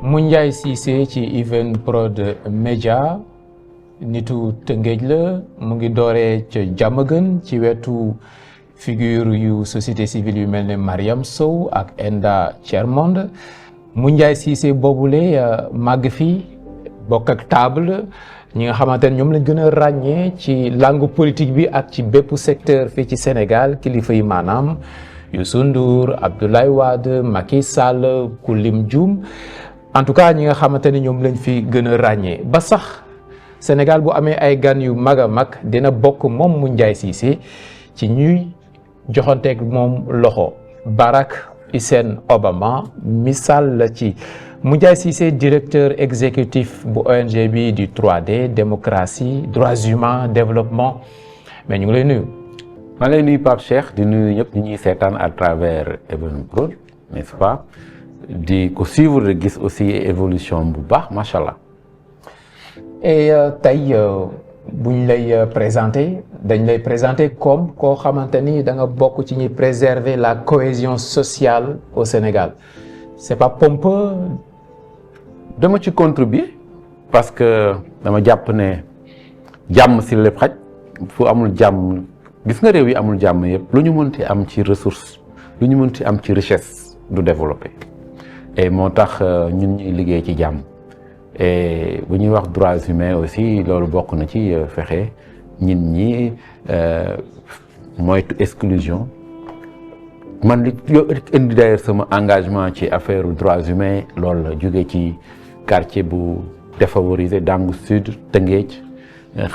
Moundiaye Cissé ci Evenprod Média nitu Tëngéej la mu ngi dooree ca Diamaguène ci wetu figure yu société civile yu mel ne Mariam Sow ak Enda Thiermonde. Moundiaye Cissé boobule màgg fi bokk ak table ñi nga xamante ne ñoom lañ gën a ràññee ci langue politique bi ak ci bépp secteur fii ci Sénégal kilifa yi maanaam Youssou Ndour, Abdoulaye Wade, Macky Sall, ku lim juum. En tout cas ñi nga xamante ni ñoom lañ fi gën a ràññee ba sax Sénégal bu amee ay gan yu mag a mag dina bokk moom Moundiaye Cissé ci ñuy joxanteeg moom loxo. Barack Hussein Obama misaal la ci. Moundiaye Cissé directeur exécutif bu ONG bi du 3D démocratie droits humains développement mais ñu ngi lay nuyu. maa ngi lay nuyu Pape Cheikh di nuyu ñëpp ñu ñuy seetaan à travers Evenprod n'est-ce pas. di ko suivre de gis aussi évolution bu baax macha allah. et tey buñ lay dañ lay présenter comme koo xamante ni da nga bokk ci ñuy préserver la cohésion sociale au Sénégal c'est pas pompeux. dama ci contribuer parce que dama jàpp ne jàmm si lépp xaj fu amul jàmm gis nga réew yi amul jàmm yëpp lu ñu mënti am ci ressource lu ñu mënti am ci richesse du développer. et moo tax ñun ñuy liggéey ci jàmm et bu ñuy wax droits humains aussi loolu bokk na ci fexe nit ñi moytu exclusion man li indi d'ailleurs sama engagement ci affaire droits humains loolu la jóge ci quartier bu défavorisé Dangu Sud Tëngéej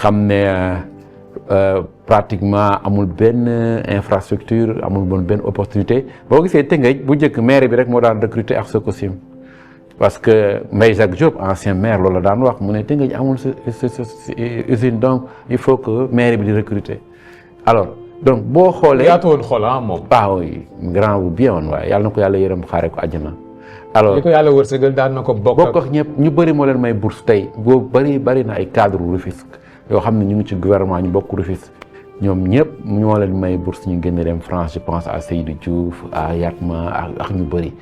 xam ne pratiquement amul benn infrastructure amul benn opportunité boo gisee Tëngéej bu njëkk maire bi rek moo daan recruter ak Sococim parce que Mbaye Jacques Diop ancien maire loolu la daan wax mu ne Tëngéej amul usine donc il faut que maire bi di recruter alors donc boo xoolee yaatu woon xool moom. oui grand bu bien woon waaye yàlla na ko yàlla yërëm xaare ko àjjana. alors li ko yàlla wërsëgal daan na ko bokk ak ñëpp ñu bëri moo leen may bourse tey boo bëri na ay cadre Rufisque yoo xam ne ñu ngi ci gouvernement ñu bokk Rufisque ñoom ñëpp ñoo leen may bourse ñu génn dem France je pense à Seydou Diouf à Yatma ak ñu bëri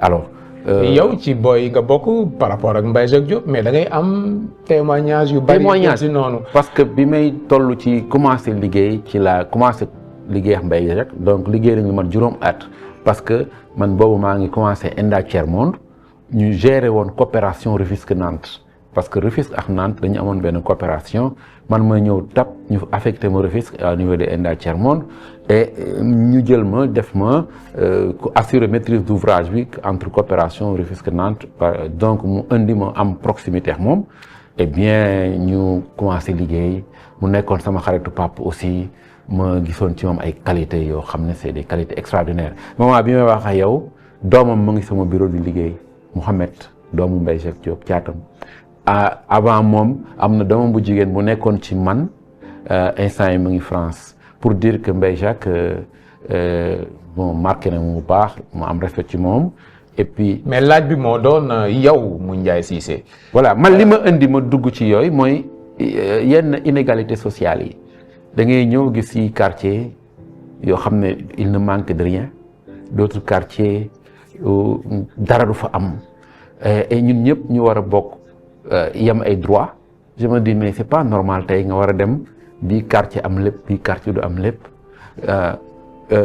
alors. yow ci booy nga bokk par rapport ak Mbaye Jacques Diop mais da ngay am témoignage yu bari ci noonu. parce que bi may toll ci commencé liggéey ci la commencé liggéey ak Mbaye rek donc liggéey nañu man juróom at parce que man boobu maa ngi commencé Enda Thiermonde ñu géré woon coopération Rufisque Nantes. parce que Rufisque ak Nantes dañu amoon benn coopération man ma ñëw ñu affecté ma Rufisque au niveau de Enda Thiermonde et ñu jël ma def ma assurer maîtrise d'ouvrage bi entre coopération Rufisque Nantes donc mu indi ma am proximité ak moom et bien ñu commencé liggéey mu nekkoon sama xaritu pap aussi ma gisoon ci moom ay qualités yoo xam ne c'est des qualités extraordinaires moment bi may wax ak yow doomam mu ngi sama bureau di liggéey Mouhamed doomu Mbaye Jacques Diop caatam avant moom am na doomam bu jigéen bu nekkoon ci man instant yi mu ngi France pour dire que Mbaye Jacques bon marqué na mu baax mu am respect ci moom et puis. mais laaj bi moo doon yow Moundiaye Cissé. voilà man li ma indi ma dugg ci yooyu mooy yenn inégalité sociale yi da ngay ñëw gis ci quartier yoo xam ne il ne manque de rien d'autres quartiers dara du fa am et ñun ñëpp ñu war a bokk. yam ay droit je me dis mais c'est pas normal tey nga war a dem bii quartier am lépp bii quartier du am lépp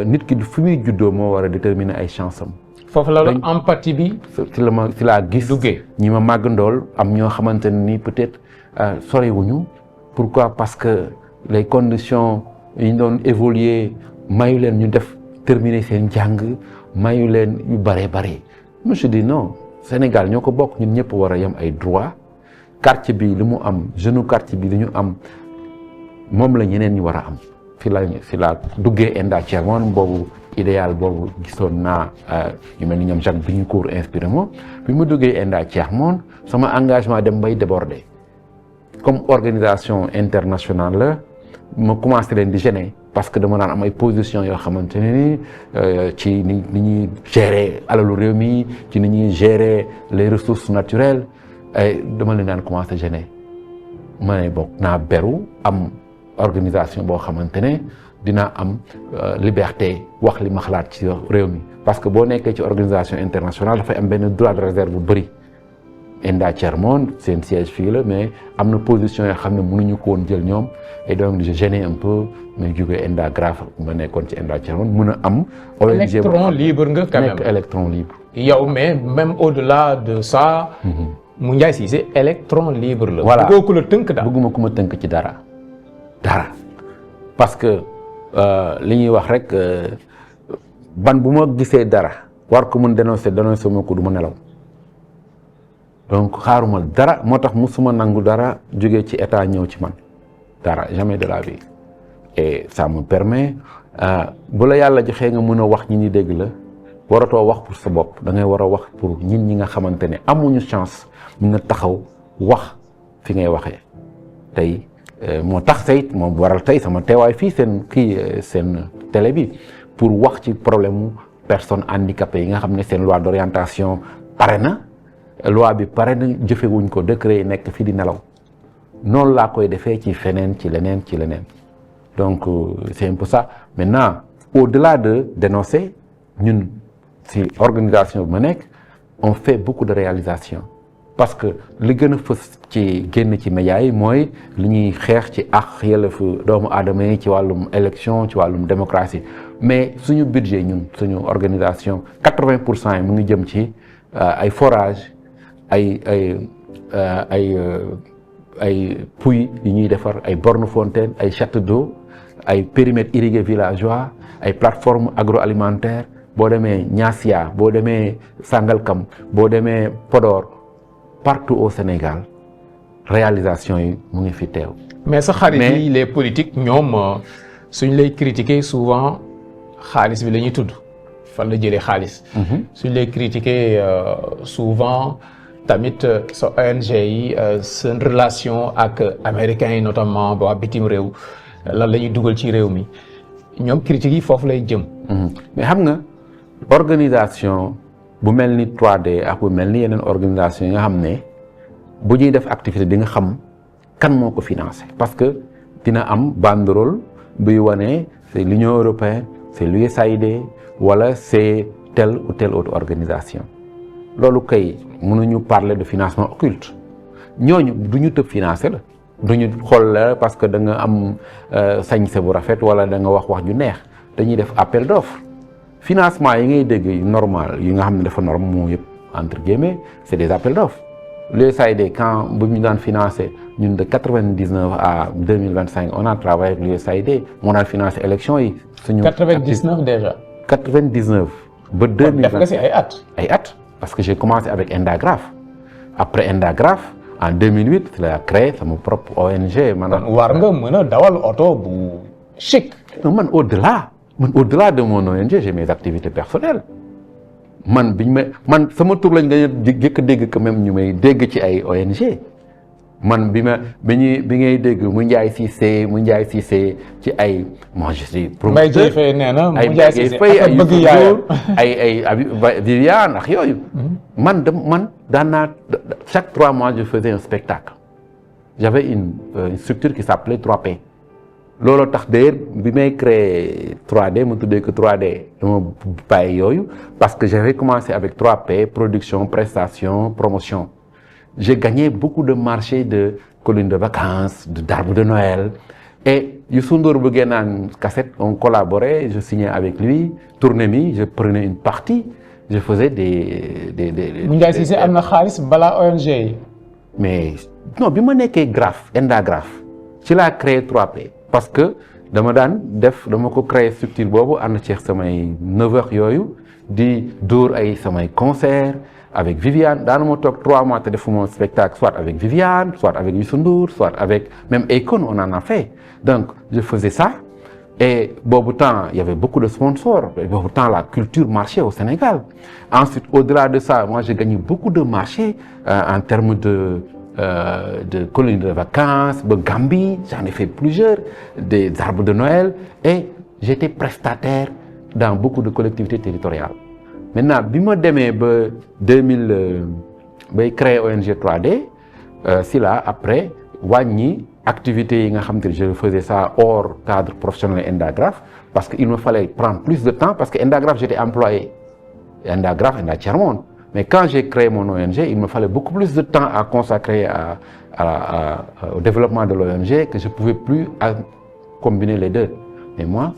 nit ki du fi muy juddoo moo war a déterminer ay chance am. foofu la empathie bi. ci laa gis duggee ñi ma màgg ndool am ñoo xamante ne ni peut-être soriwuñu pourquoi parce que les conditions yi ñu doon évoluer mayu leen ñu def terminer seen jàng mayu leen yu bëree bëri je me suis dit non Sénégal ñoo ko bokk ñun ñëpp war a yam ay droit quartier bi li mu am jeune quartier bi li ñu am moom la ñeneen ñi war a am fi la duggee Enda Thiermonde boobu idéal boobu gisoon naa ñu mel ni ñoom Jacques Bigncourt inspiré mo bi mu duggee Enda Thiermonde sama engagement dem bay déborder comme organisation internationale la ma commencé leen di gêner parce que dama naan am ay position yoo xamante ne ni ci ni ñuy gérer alalu réew mi ci ni ñuy gérer les ressources naturelles dama leen daan commencé gêner ma ne bokk naa beru am organisation boo xamante ne dinaa am liberté wax li ma xalaat ci réew mi parce que boo nekkee ci organisation internationale dafay am benn droit de réserve bu bëri Enda Thiermone seen siège fii la mais am na position yoo xam ne mënuñu ko woon jël ñoom et donc je gênais un peu mais jógee Enda Graph ma nekkoon ci Enda Thiermone mën a am. ONG électron libre nga quand même nekk électron libre. yow mais même au-delà de ça. Moundiaye Cissé électron libre la. voilà bëggoo ku la tënk daal. bëgguma ku ma tënk ci dara parce que li ñuy wax rek ban bu ma gisee dara war ko mën dénoncer ma ko du ma nelaw. donc xaaruma dara moo tax musuma nangu dara jógee ci état ñëw ci man dara jamais de la vie et ça me permet bu la yàlla joxee nga mën a wax ñi ni dégg la waratoo wax pour sa bopp da ngay war a wax pour ñi nga xamante ne amuñu chance mun na taxaw wax fi ngay waxee tey moo tax tey moom waral tey sama teewaay fii seen télé bi pour wax ci problème mu personnes handicapées yi nga xam ne seen loi d'orientation pare na loi bi pare na jëfewuñ ko décret yi nekk fii di nelaw noonu laa koy defee ci feneen ci leneen donc c'est un peu ça maintenant au-delà de dénoncer ñun ci organisation bi ma nekk on fait beaucoup de réalisations parce que li gën a fës ci génn ci médias yi mooy li ñuy xeex ci ak yelleefu doomu aadama yi ci wàllum élection ci wàllum démocratie mais suñu budget ñun suñu organisation 80% yi mu ngi jëm ci ay forage ay puits yi ñuy defar ay bornes fontaines ay châteaux d'eau ay périmètres irrigués villageois ay plateformes agroalimentaires boo demee Niassia boo demee Sangalkam boo demee Podor partout au Sénégal réalisation yi mu ngi fi teew. mais sa xarit yi les politiques ñoom suñ lay critiquer souvent xaalis bi la ñuy tudd fan la jëlee xaalis. suñ lay critiquer souvent. tamit sa ONG yi seen relation ak américains yi notamment waa bitim réew lan la ñuy dugal ci réew mi ñoom critiques yi foofu lay jëm. mais xam nga organisation bu mel ni 3D ak bu mel ni yeneen organisation yi nga xam ne bu ñuy def activité di nga xam kan moo ko financé parce que dina am banderole buy wane c'est l'Union européenne c'est l'USAID wala c'est telle ou telle autre organisation. loolu kay mënuñu parler de financement occulte ñooñu du ñu tëb financer la du ñu xool la parce que da nga am sañse bu rafet wala da nga wax ju neex dañuy def appel d'offre financement yi ngay dégg normal yi nga xam ne dafa norme moo yëpp entre guillemets c'est des appels d'offres l'USAID quand bu ñu daan financer ñun de 99 à 2025 on a travaillé avec l'USAID moo daan financer élection yi. suñu 99 déjà. 99 ba 2025 def nga si ay at. Parce que j'ai commencé avec Enda Graph. Après Enda Graph, en 2008, je l'ai créé sama propre ONG. war nga mën a dawal oto bu chic. Non, man au-delà de mon ONG, j'ai mes activités personnelles. man sama tur lañ nga jëkk dégg quand même ñu may dégg ci ay ONG. man bi ngay dégg Moundiaye Cissé ci ay moi je suis promoteur Mbaye nee na Moundiaye Cissé ay bëgg yaayam ay Viviane ak yooyu man daan naa chaque 3 mois je faisais un spectacle j'avais une structure qui s'appelait 3P looloo tax d'ailleurs bi may créé 3D ma tuddee que 3D dama bàyyi yooyu parce que j'avais commencé avec 3P production prestation promotion. J'ai gagné beaucoup de marchés de colonies de vacances, d'arbres de Noël. Et Youssou Ndour bu génnaan cassette, on collaborait, je signais avec lui, tournée mi, je prenais une partie, je faisais des Moundiaye Cissé am na xaalis balaa ONG yi. Mais non, bi ma nekkee Graph, Enda Graph, ci laa créé 3P parce que dama ko créé structure boobu ànd ci samay 9 heures yooyu di dóor ay samay concert avec Viviane daana ma toog 3 mois te defuma spectacle soit avec Viviane soit avec Youssou Ndour soit avec même Akon on en a fait donc je faisais ça et boobu temps il y avait beaucoup de sponsors boobu temps la culture marchait au Sénégal ensuite au-delà de ça moi j'ai gagné beaucoup de marchés en termes de colonies de vacances ba Gambie j'en ai fait plusieurs des arbres de Noël et j'étais prestataire dans beaucoup de collectivités territoriales. Maintenant bi ma demee ba 2000 bay créer ONG 3D si là après wàññi activités yi nga xam te je faisais ça hors cadre professionnel Enda Graph parce que il me fallait prendre plus de temps parce que Enda Graph j'étais employé Enda Graph Enda Thiermone Mais quand j'ai créé mon ONG, il me fallait beaucoup plus de temps à consacrer au développement de l'ONG que je ne pouvais plus combiner les deux. Mais moi,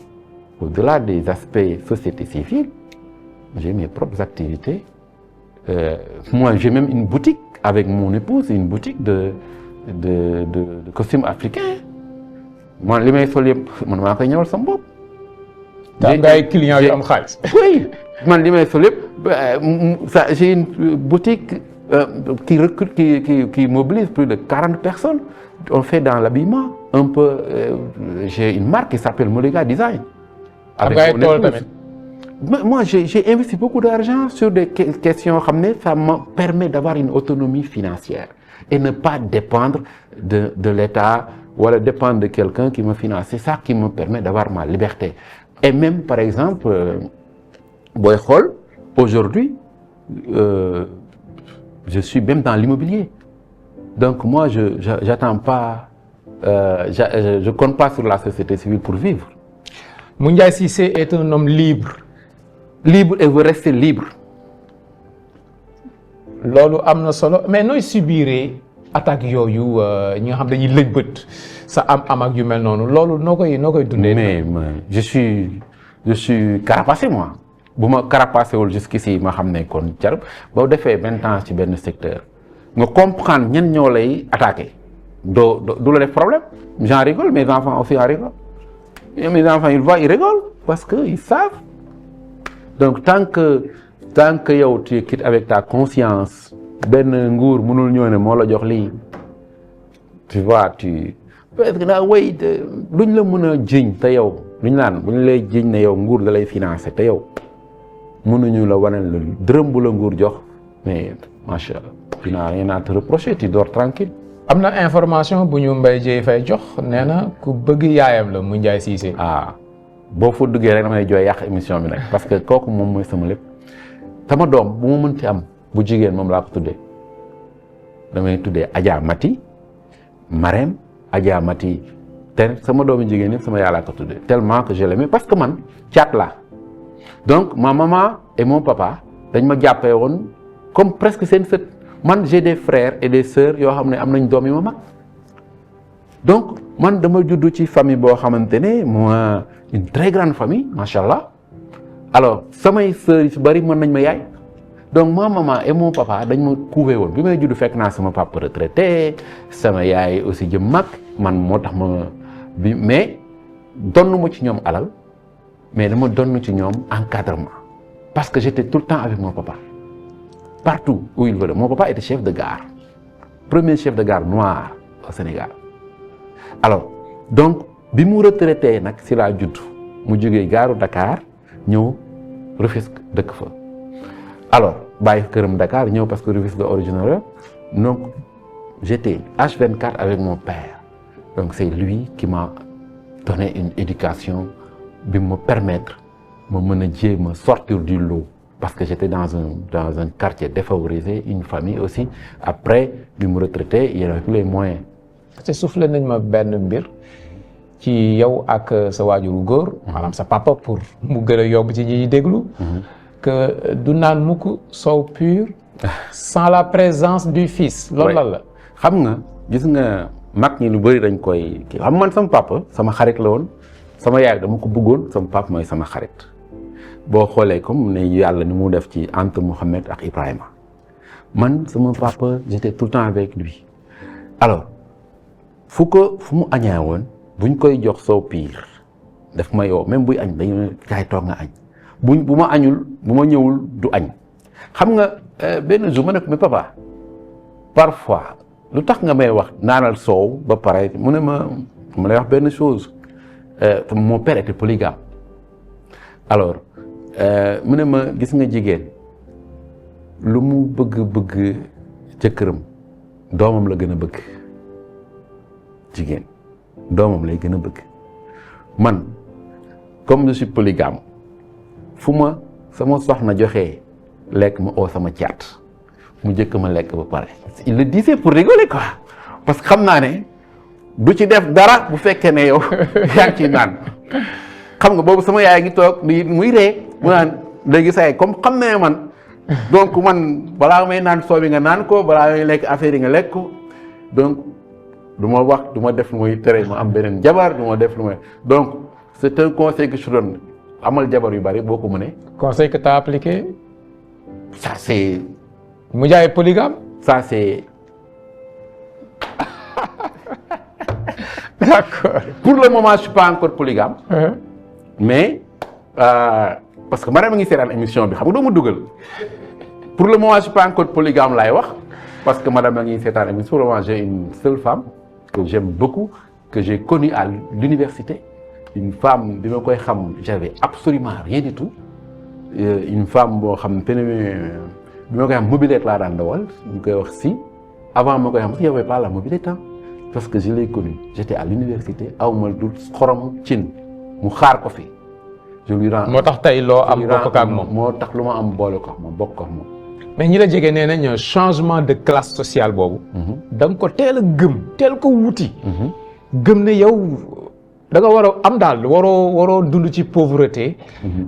au-delà des aspects société civile, j'ai mes propres activités. Moi, j'ai même une boutique avec mon épouse, une boutique de costumes africains. Moi, li may sol yëpp man maa koy ñëwal sama bopp. am nga ay clients yu am xaalis. Oui, man li may sol yëpp j'ai une boutique qui recrute, qui mobilise plus de 40 personnes. On fait dans l'habillement un peu. J'ai une marque qui s'appelle Moliga Design. Am nga ay tool tamit. Moi, j'ai investi beaucoup d'argent sur des questions, ça me permet d'avoir une autonomie financière et ne pas dépendre de l'État ou dépendre de quelqu'un qui me finance. C'est ça qui me permet d'avoir ma liberté. Et même, par exemple, Boy Hall, aujourd'hui, je suis même dans l'immobilier. Donc moi, j'attends pas, je compte pas sur la société civile pour vivre. Moundiaye Cissé est un homme libre. Libre et veut rester libre. loolu am na solo mais nooy subiree attaque yooyu ñi nga xam dañuy lëj bët sa am ak yu mel noonu loolu noo koy dundee. mais je suis carapacé moi bu ma carapacé wul jusqu'ici ma xam ne kon jarab boo defee 20 ans ci benn secteur nga comprendre ñan ñoo lay attaqué du la def problème. J'en rigole, mes enfants aussi en rigolent. Et mes enfants ils voient, ils rigolent parce que ils savent. Donc tant que yow tu quittes avec ta conscience benn nguur mënul ñëw ne moo la jox lii tu vois parce que daa wéy luñ la mën a jiñ te yow luñ naan buñ lay jiñ ne yow nguur la lay financé te yow mënuñu la waneel la dërëm bu la nguur jox mais macha allah tu n'as rien à te reprocher, tu dors tranquille. am na information bu ñu Mbaye Dièye Faye jox nee na ku bëgg yaayam la Moundiaye Cissé. boo fa duggee rek damay jooy yàq émission bi nag parce que kooku moom mooy sama lépp sama doom bu ma mënti am bu jigéen moom laa ko tuddee damay tuddee Adja Mati Marème Adja Mati te sama doomu jigéen yëpp sama yàlla ko tuddee tellement que je l'aimais parce que man caat laa donc ma maman et mon papa dañ ma jàppee woon comme presque seen sët man j'ai des frères et des sœurs yoo xam ne am nañ doom yi ma mag donc man dama juddu ci famille boo xamante ne moi une très grande famille macha allah alors samay sœurs yi su bëri mën nañ ma yaay donc ma maman et mon papa dañ ma couvé woon bi may juddu fekk naa sama papa retraité sama yaay aussi jëm mag man moo tax ma bi mais donnu ma ci ñoom alal mais dama donn ci ñoom encadrement parce que j'étais tout le temps avec mon papa partout où il veut. Mon papa était chef de gare premier chef de gare noir au Sénégal alors donc bi mu retraité nag si laa judd mu jógee gaaru Dakar ñëw Rufisque dëkk fa alors bàyyi këram Dakar ñëw parce que Rufisque de originaire donc j'étais H24 avec mon père donc c'est lui qui m'a donné une éducation bi me permettre ma mën a jéem a sortir du lot parce que j'étais dans un quartier défavorisé une famille aussi après bi mu retraité il y avait plus les moyens. te soufflé nañ ma benn mbir ci yow ak sa waajuru góor maanaam sa papa pour mu gën a yomb ci ñi déglu que du naan mukk soow pur sans la présence du fils loolu lan la xam nga gis nga mag ñi lu bëri dañ koy kii xam man sama papa sama xarit la woon sama yaay dama ko bëggoon sama papa mooy sama xarit boo xoolee comme ne yàlla ni mu def ci entre Mohamed ak Ibrahima man sama papa j'étais tout le temps avec lui alors fu mu añaa woon buñ koy jox soow piir daf ma yow même buy añ dañu kaay toog nga añ bu ma añul bu ma ñëwul du añ xam nga benn jour ma ne ko mais papa parfois lu tax nga may wax naanal soow ba pare mu ne ma lay wax benn chose mon père était polygame alors mu ne ma gis nga jigéen lu mu bëgg jëkkëram doomam la gën a bëgg jigéen doomam lay gën a bëgg man comme je suis polygame fu ma sama soxna joxee lekk ma oo sama caat mu jëkk ma lekk ba pare il le disait pour rigoler quoi parce que xam naa ne du ci def dara bu fekkee ne yow yaa ngi ciy naan xam nga boobu sama yaay ngi toog muy ree mu naan léegi say comme xam ne man donc man balaa may naan soo bi nga naan ko balaa may lekk affaire yi nga lekk ko donc du ma wax du ma def lu muy tere ma am beneen jabar du ma def lu may donc c'est un conseil que je donne amal jabar yu bari boo ko mënee. conseil que tu as appliqué. ça c'est. mu jaay polygame. ça c'est. D'accord. Pour le moment je suis pas encore polygame. Mais parce que Mariam a ngi seetaan émission bi xam nga doo ma dugal. Pour le moment je suis pas encore polygame laay wax parce que madame a ngi seetaan émission. Pour le moment j'ai une seule femme que j'aime beaucoup que j'ai connue à l'université. Une femme bi ma koy xam j'avais absolument rien du tout. Une femme boo xam te ne bi ma koy xam mobilette laa daan dawal ñu koy wax si avant ma koy xam il y avait pas la mobilette parce que je l'ai connue j'étais à l'université aw ma dul xorom cin mu xaar ko fi. je lui rends moo tax tey loo am bokk ak moom moo tax lu ma am boole ko moom bokk ak moom. mais ñi la jege nee nañ changement de classe sociale boobu. da nga ko teel a gëm teel ko wuti. gëm ne yow da nga war a am daal waroo dund ci pauvreté.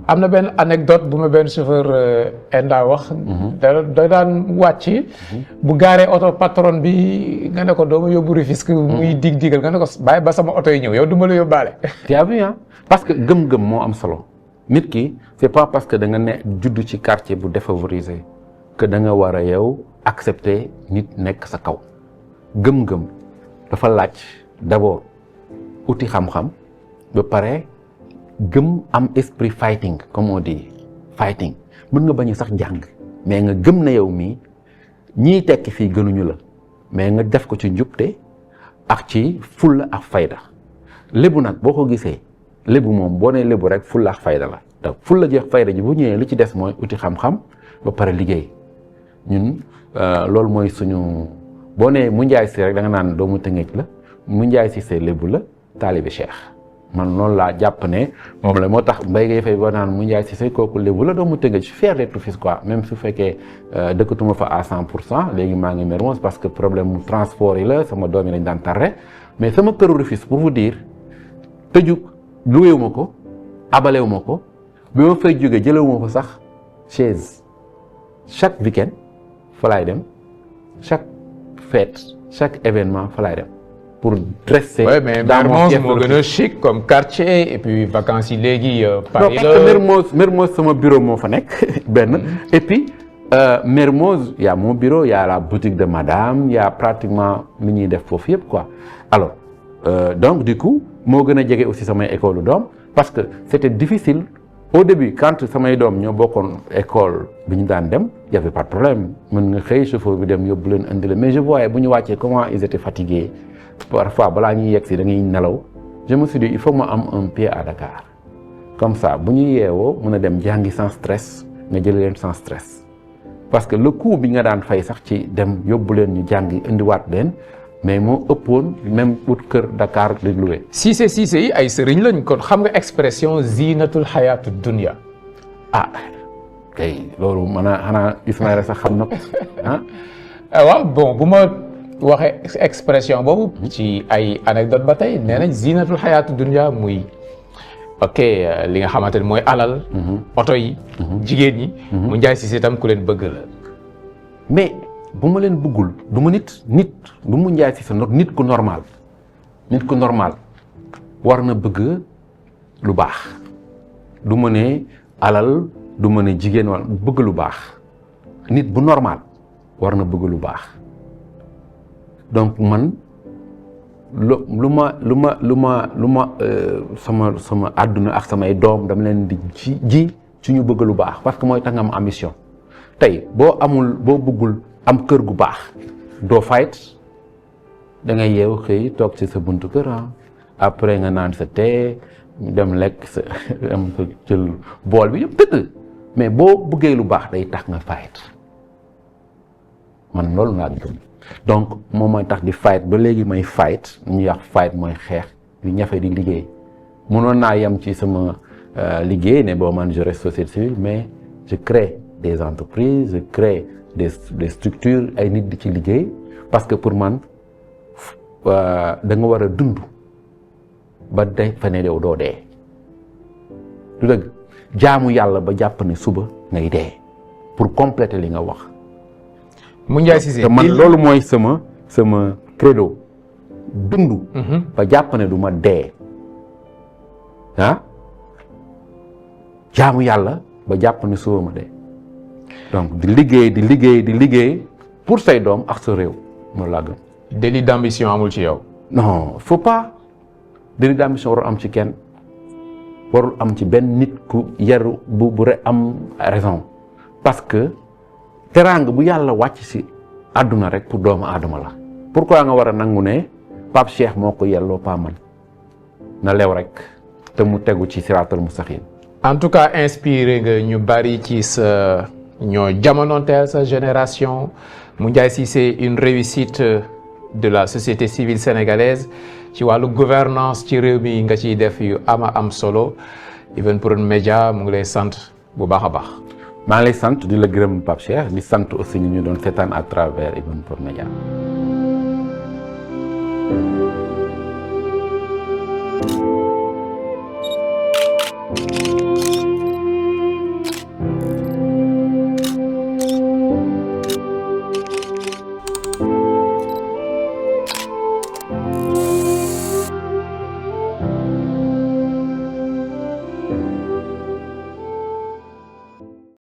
am na benn anecdote bu ma benn chauffeur Enda wax. da daan wàcc. bu gaaree oto patron bi nga ne ko doo ma yóbbu Rufisque muy digal nga ne ko bàyyi ba sama oto yi ñëw yow du ma la yóbbaale. tu as vu parce que gëm-gëm moo am solo nit ki c'est pas parce que da nga ne judd ci quartier bu défavorisé que da nga war a yow accepter nit nekk sa kaw gëm-gëm dafa laaj d'abord uti xam-xam ba pare gëm am esprit fighting comme on dit fighting mën nga bañ sax jàng mais nga gëm na yow mii ñiy tekki fii gënuñu la mais nga def ko ci njubte ak ci fulla ak fayda lébu nag boo ko gisee lébu moom boo nee lébu rek fulla ak fayda la donc fulla jeex fayda ji bu ñëwee li ci des mooy uti xam-xam ba pare liggéey ñun loolu mooy suñu boo nee mu njaay si rek da nga naan doomu Tëngéej la mu njaay si c'est lébu la taalibe Cheikh man loolu laa jàpp ne moom la moo tax mbay ngay fay boo naan mu njaay si c'est kooku lébu la doomu Tëngéej je suis fier d'être fils quoi même su fekkee dëkkatuma fa à 100% léegi maa ngi Mermoz parce que problème mu transport yi la sama doom yi lañ daan tarre mais sama këru Rufisque pour vous dire tëju luweewu ma ko abalewu ma ko bi ma fay jógee jëlewu ma fa sax chaise chaque week-end fa laay dem chaque fête chaque événement fa laay dem pour dresser. Ouais, mais Mermoz moo gën a chic comme quartier et puis vacances yi léegi. Paris la Mermoz sama bureau moo fa nekk benn et puis Mermoz y a mon bureau y a la boutique de madame y a pratiquement li ñuy def foofu yëpp quoi alors donc du coup moo gën a jege aussi samay école doom parce que c'était difficile au début quand samay doom ñoo bokkoon école bi ñu daan dem y avait pas de problème mën nga xëy chauffeur bi dem yóbbu leen indi la mais je voyais bu ñu wàccee comment ils étaient fatigués parfois balaa ñuy yegg si da ngay nelaw je me suis dit il faut ma am un pied à Dakar comme ça bu ñu yeewoo mën a dem jàngi sans stress nga jëli leen sans stress parce que le coût bi nga daan fay sax ci dem yóbbu leen ñu jàngi indiwaat leen mais moo ëppoon même ut kër Dakar di loué. Cissé yi ay sëriñ lañ kon xam nga expression zinatul xayaatu dunya. ah kay loolu xanaa Ismaïla sax xam na ko ah. waaw bon bu ma waxee expression boobu. ci ay anecdote ba tey nee nañ zinatul xayaatu dunya muy ok li nga xamante ne mooy alal. oto yi. jigéen ñi. mu njaay Cissé tam ku leen bëgg la. mais. bu ma leen bëggul du ma nit du mu njaay si sa nit ku normal war na bëgg lu baax du ma ne alal du ma ne jigéen wala bëgg lu baax nit bu normal war na bëgg lu baax donc man lu ma sama àdduna ak samay doom dama leen di ji ci ñu bëgg lu baax parce que mooy tax nga am ambition tey boo bëggul am kër gu baax doo fight da ngay yeewu xëy toog ci sa buntu kër après nga naan sa thé dem lekk sa am sa jël bool bi yëpp tëdd mais boo bëggee lu baax day tax nga fight man loolu laa gëm donc moom mooy tax di fight ba léegi may fight ñu wax fight mooy xeex di ñafe di liggéey mënoon naa yem ci sama liggéey ne boo man je reste société civile mais je crée des entreprises je crée des structures ay nit di ci liggéey parce que pour man da nga war a dund ba day fa ne yow doo dee du dëgg jaamu yàlla ba jàpp ne suba ngay dee pour compléter li nga wax. Moundiaye Cissé te man loolu mooy sama credo dund. ba jàpp ne du ma dee jaamu yàlla ba jàpp ne suba ma dee donc di liggéey pour say doom ak sa réew moo laa gëm. délit d'ambition amul ci yow. non faut pas délit d'ambition warul am ci kenn warul am ci benn nit ku yaru bu am raison parce que teraanga bu yàlla wàcc si àdduna rek pour doomu aadama la. pourquoi nga war a nangu ne Pape Cheikh moo ko yelloo pas man na lew rek te mu tegu ci siraatal mustaqim. en tout cas inspiré nga ñu bari ci sa ñoo jamonoonteel sa génération Moundiaye Cissé une réussite de la société civile sénégalaise ci wàllu gouvernance ci réew mi nga ciy def yu am solo Evenprod Média mu ngi lay sant bu baax a baax. maa ngi lay sant di la gërëm Pape Cheikh di sant aussi ñu doon seetaan à travers Evenprod Média.